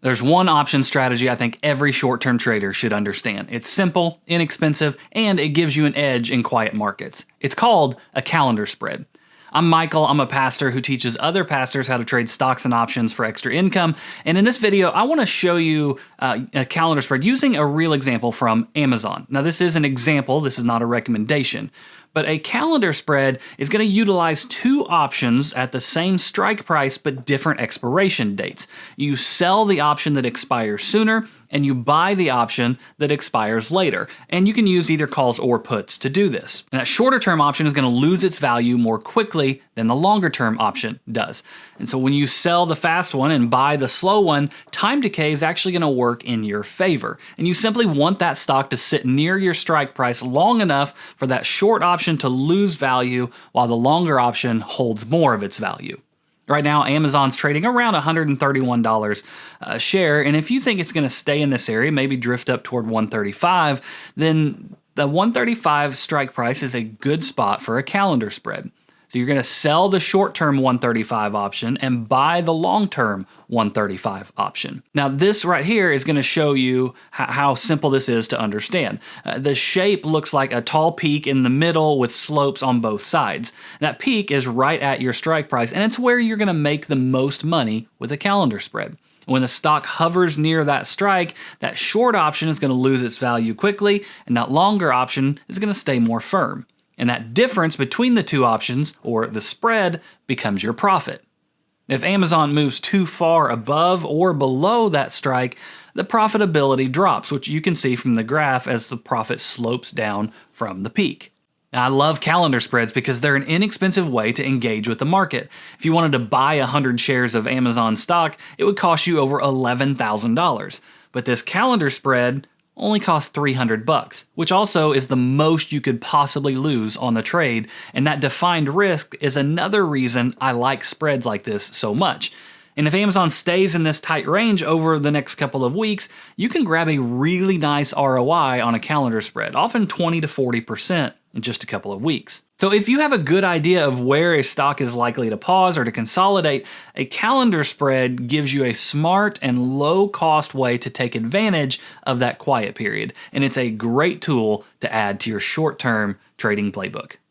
There's one option strategy I think every short-term trader should understand. It's simple, inexpensive, and it gives you an edge in quiet markets. It's called a calendar spread. I'm Michael, I'm a pastor who teaches other pastors how to trade stocks and options for extra income, and in this video I want to show you a calendar spread using a real example from Amazon. Now this is an example, this is not a recommendation, but a calendar spread is going to utilize two options at the same strike price but different expiration dates. You sell the option that expires sooner, and you buy the option that expires later. And you can use either calls or puts to do this. And that shorter term option is going to lose its value more quickly than the longer term option does. And so when you sell the fast one and buy the slow one, time decay is actually going to work in your favor. And you simply want that stock to sit near your strike price long enough for that short option to lose value while the longer option holds more of its value. Right now, Amazon's trading around $131 a share, and if you think it's going to stay in this area, maybe drift up toward 135, then the 135 strike price is a good spot for a calendar spread. So you're going to sell the short-term 135 option and buy the long-term 135 option. Now this right here is going to show you how simple this is to understand. The shape looks like a tall peak in the middle with slopes on both sides. That peak is right at your strike price, and it's where you're going to make the most money with a calendar spread. When the stock hovers near that strike, that short option is going to lose its value quickly, and that longer option is going to stay more firm. And that difference between the two options, or the spread, becomes your profit. If Amazon moves too far above or below that strike, the profitability drops, which you can see from the graph as the profit slopes down from the peak. Now, I love calendar spreads because they're an inexpensive way to engage with the market. If you wanted to buy 100 shares of Amazon stock, it would cost you over $11,000. But this calendar spread only costs $300, which also is the most you could possibly lose on the trade, and that defined risk is another reason I like spreads like this so much. And if Amazon stays in this tight range over the next couple of weeks, you can grab a really nice ROI on a calendar spread, often 20 to 40% in just a couple of weeks. So if you have a good idea of where a stock is likely to pause or to consolidate, a calendar spread gives you a smart and low-cost way to take advantage of that quiet period. And it's a great tool to add to your short-term trading playbook.